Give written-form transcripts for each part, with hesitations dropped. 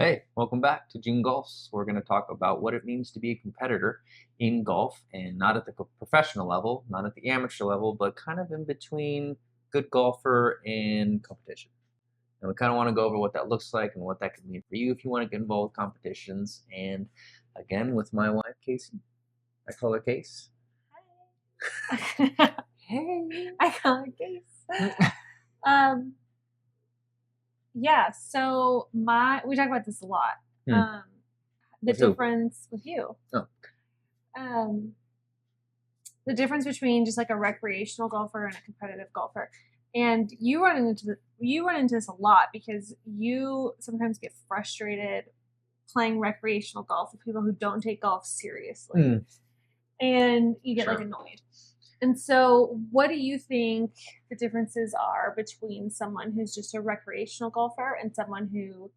Hey, welcome back to Joon Golfs. We're going to talk about what it means to be a competitor in golf, and not at the professional level, not at the amateur level, but kind of in between good golfer and competition. And we kind of want to go over what that looks like and what that could mean for you if you want to get involved with competitions. And again, with my wife, Casey. I call her Case. Hey. I call her Case. Yeah, so we talk about this a lot. The With who? difference with you. Oh. The difference between just like a recreational golfer and a competitive golfer. And you run into this a lot because you sometimes get frustrated playing recreational golf with people who don't take golf seriously. And you get like annoyed. And so what do you think the differences are between someone who's just a recreational golfer and someone who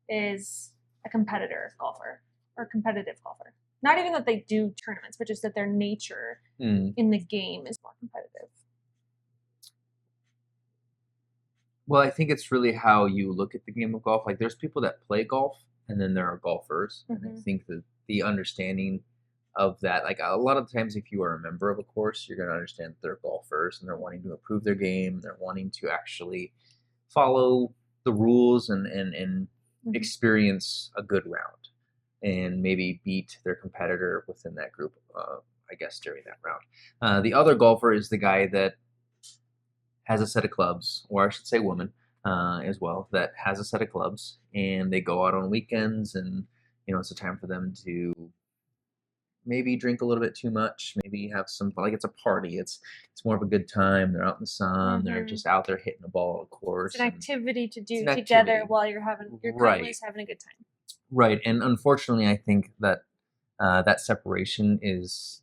is a competitor golfer or competitive golfer? Not even that they do tournaments, but just that their nature in the game is more competitive. Well, I think it's really how you look at the game of golf. Like, there's people that play golf, and then there are golfers. And I think that the understanding of that, like a lot of the times if you are a member of a course, you're going to understand that they're golfers and they're wanting to improve their game. They're wanting to actually follow the rules and experience a good round and maybe beat their competitor within that group, I guess, during that round. The other golfer is the guy that has a set of clubs, or I should say woman as well, that has a set of clubs, and they go out on weekends, and it's a time for them to maybe drink a little bit too much, maybe have some, like, it's a party, it's more of a good time. They're out in the sun, they're just out there hitting a ball, of course. It's an activity to do together while you're currently having a good time. Right. And unfortunately, I think that that separation it's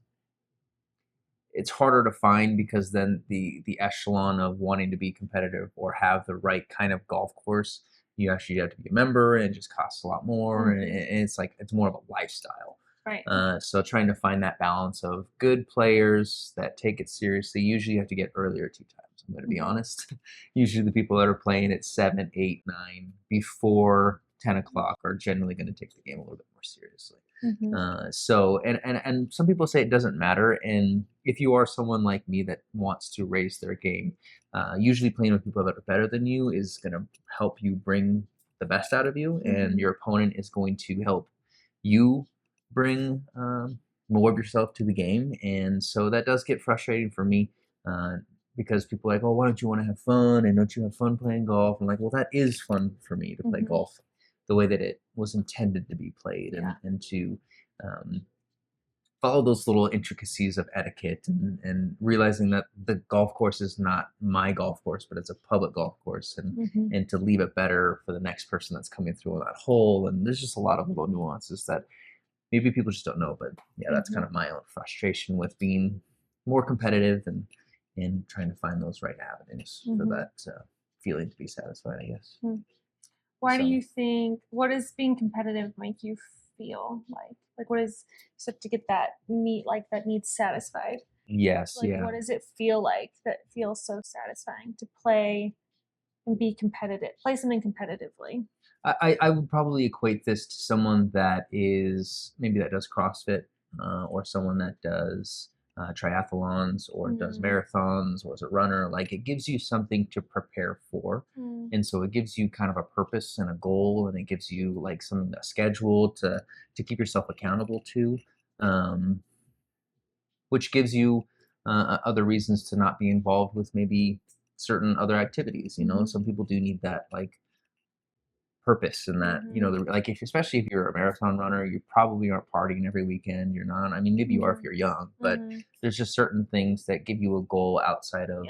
harder to find, because then the echelon of wanting to be competitive or have the right kind of golf course, you actually have to be a member, and it just costs a lot more, and it's more of a lifestyle. Right. So trying to find that balance of good players that take it seriously. Usually you have to get earlier tee times, I'm going to be honest. Usually the people that are playing at 7, 8, 9 before 10 o'clock are generally going to take the game a little bit more seriously. So some people say it doesn't matter, and if you are someone like me that wants to raise their game, usually playing with people that are better than you is going to help you bring the best out of you, and your opponent is going to help you bring more of yourself to the game. And so that does get frustrating for me, because people are like, oh, why don't you want to have fun, and don't you have fun playing golf? I'm like, well, that is fun for me to play golf the way that it was intended to be played, and to follow those little intricacies of etiquette, and realizing that the golf course is not my golf course, but it's a public golf course, and to leave it better for the next person that's coming through on that hole. And there's just a lot of little nuances that maybe people just don't know. But yeah, that's kind of my own frustration with being more competitive and trying to find those right avenues for that feeling to be satisfied, I guess. Why do you think, what does being competitive make you feel like? Like, what is, so to get that need satisfied? Yes, What does it feel like that feels so satisfying to play and be competitive, play something competitively? I would probably equate this to someone that does CrossFit, or someone that does triathlons, or does marathons, or is a runner. Like, it gives you something to prepare for. And so it gives you kind of a purpose and a goal, and it gives you like something, a schedule to keep yourself accountable to, which gives you other reasons to not be involved with maybe certain other activities. Some people do need that, like, purpose, and that like, especially if you're a marathon runner, you probably aren't partying every weekend. You're not. I mean, maybe you are if you're young, but there's just certain things that give you a goal outside of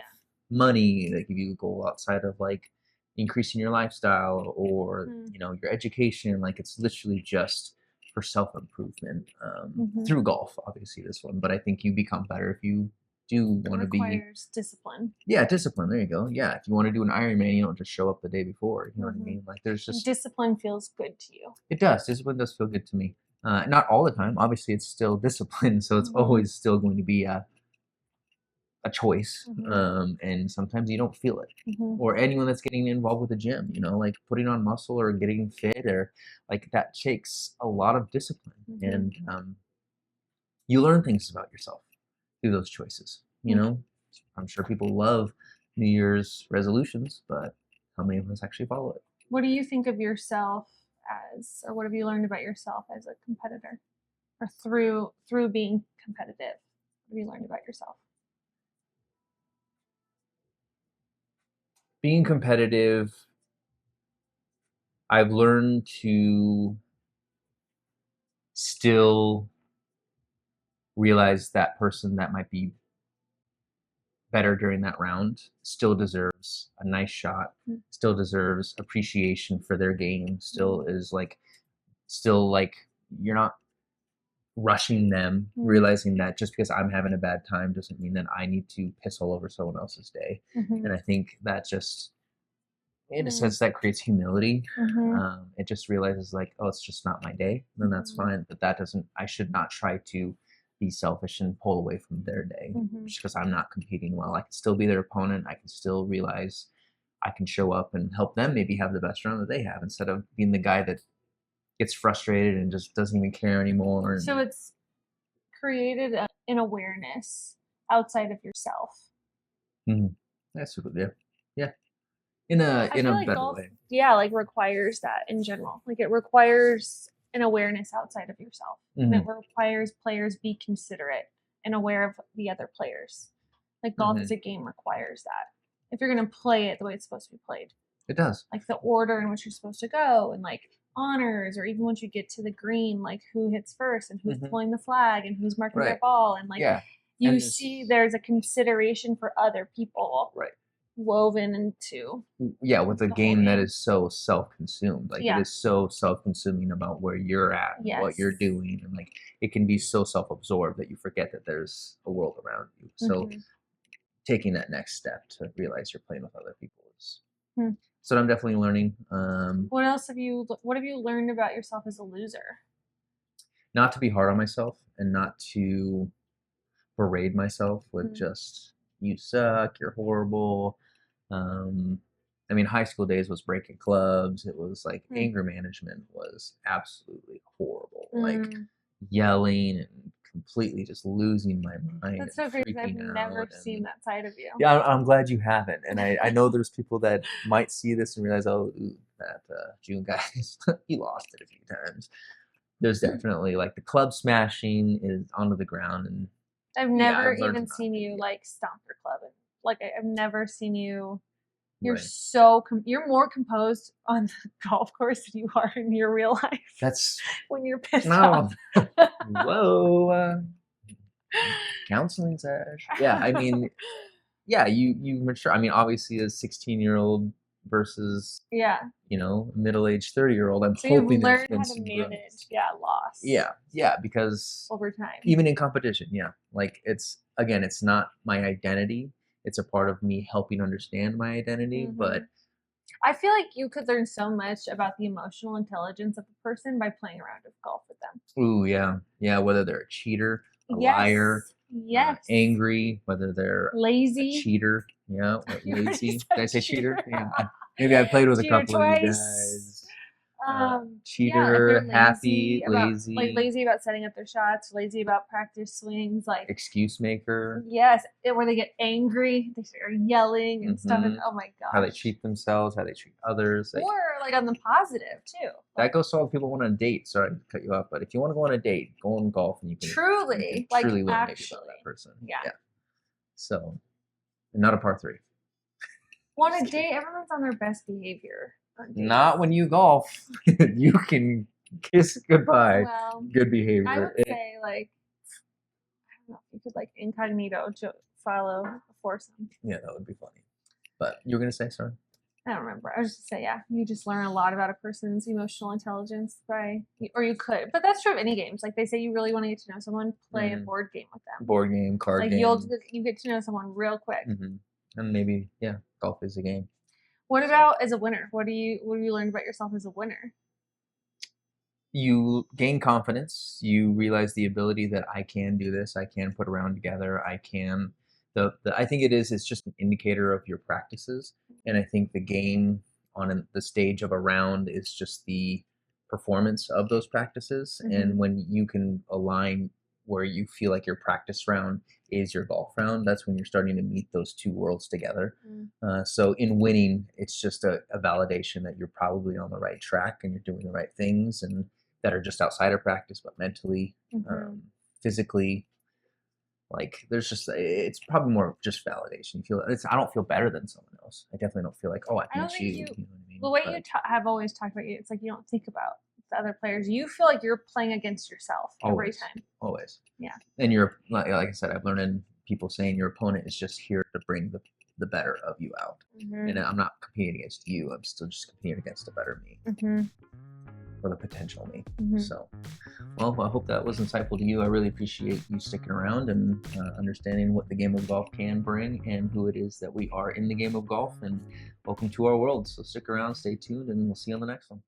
money, that give you a goal outside of like increasing your lifestyle, or your education. Like, it's literally just for self-improvement, through golf, obviously this one. But I think you become better if you do want to be, requires discipline. Yeah, discipline. There you go. Yeah, if you want to do an Ironman, you don't just show up the day before. You know what I mean? Like, there's just, discipline feels good to you. It does. Discipline does feel good to me. Not all the time. Obviously, it's still discipline, so it's always still going to be a choice, and sometimes you don't feel it. Or anyone that's getting involved with the gym, you know, like putting on muscle or getting fit, or like that takes a lot of discipline, and you learn things about yourself through those choices. You know, I'm sure people love New Year's resolutions, but how many of us actually follow it? What do you think of yourself as, or what have you learned about yourself as a competitor, or through being competitive? What have you learned about yourself? Being competitive, I've learned to still realize that person that might be better during that round still deserves a nice shot, still deserves appreciation for their game, still is like, you're not rushing them, realizing that just because I'm having a bad time doesn't mean that I need to piss all over someone else's day. And I think that just, in a sense, that creates humility. It just realizes like, oh, it's just not my day, then that's fine. But that doesn't, I should not try to be selfish and pull away from their day just because I'm not competing well. I can still be their opponent. I can still realize I can show up and help them maybe have the best round that they have, instead of being the guy that gets frustrated and just doesn't even care anymore. So it's created an awareness outside of yourself. That's super good. Yeah. In a better golf, way. Yeah, like requires that in general. Like it requires an awareness outside of yourself. And it requires players be considerate and aware of the other players. Like golf as a game requires that. If you're gonna play it the way it's supposed to be played. It does. Like the order in which you're supposed to go, and like honors, or even once you get to the green, like who hits first and who's pulling the flag and who's marking their ball, and like you see there's a consideration for other people woven into with a game that is so self-consumed. Like it is so self-consuming about where you're at and what you're doing, and like it can be so self-absorbed that you forget that there's a world around you. So taking that next step to realize you're playing with other people is so I'm definitely learning. What have you learned about yourself as a loser? Not to be hard on myself, and not to berate myself with just, you suck, you're horrible. I mean, high school days was breaking clubs. It was like anger management was absolutely horrible. Like yelling and completely just losing my mind. That's so crazy. I've never seen that side of you. Yeah, I'm glad you haven't. And I know there's people that might see this and realize, oh, that Joon guy, he lost it a few times. There's definitely like the club smashing is onto the ground, and I've never even seen you like stomp your club, and like I've never seen you. You're you're more composed on the golf course than you are in your real life. That's when you're pissed off. Whoa, counseling session. Yeah, I mean, you mature. I mean, obviously, a 16-year-old versus middle-aged 30-year-old. I'm hoping you've learned how to manage loss. Yeah, because over time, even in competition, like it's not my identity. It's a part of me helping understand my identity, but I feel like you could learn so much about the emotional intelligence of a person by playing a round of golf with them. Ooh, yeah. Whether they're a cheater, a liar, angry, whether they're lazy, a cheater, lazy. Did I say cheater? Yeah. Maybe I played with a couple of you guys. Cheater, happy, lazy. Like lazy about setting up their shots, lazy about practice swings, like excuse maker. Yes, where they get angry, they start yelling and stuff, and oh my gosh. How they treat themselves, how they treat others. Or like on the positive too. That goes to all the people who want on a date. Sorry to cut you off, but if you want to go on a date, go on golf and you can truly learn maybe about that person. Yeah. So, not a par 3. On a date, everyone's on their best behavior. Not when you golf. You can kiss goodbye. Well, good behavior. I would say like, I don't know, you could like incognito follow a foursome. Yeah, that would be funny. But you were gonna say, sorry? I don't remember. I was just gonna say, you just learn a lot about a person's emotional intelligence or you could. But that's true of any games. Like they say, you really want to get to know someone, play a board game with them. Board game, card game. You get to know someone real quick. And maybe golf is a game. What about as a winner? What have you learned about yourself as a winner? You gain confidence. You realize the ability that I can do this. I can put a round together. I can I think it's just an indicator of your practices, and I think the game on the stage of a round is just the performance of those practices. And when you can align where you feel like your practice round is your golf round, that's when you're starting to meet those two worlds together. So in winning, it's just a validation that you're probably on the right track and you're doing the right things, and that are just outside of practice, but mentally, physically, like there's just, it's probably more just validation. You feel I don't feel better than someone else. I definitely don't feel like, oh, I I don't beat think you. you. You know what I mean? The way But you have always talked about you, it's like you don't think about the other players. You feel like you're playing against yourself every always, time. always. Yeah. And you're like I said, I've learned in people saying your opponent is just here to bring the better of you out. And I'm not competing against you. I'm still just competing against a better me. Or the potential me. So, well, I hope that was insightful to you. I really appreciate you sticking around and understanding what the game of golf can bring and who it is that we are in the game of golf. And welcome to our world. So stick around, stay tuned, and we'll see you on the next one.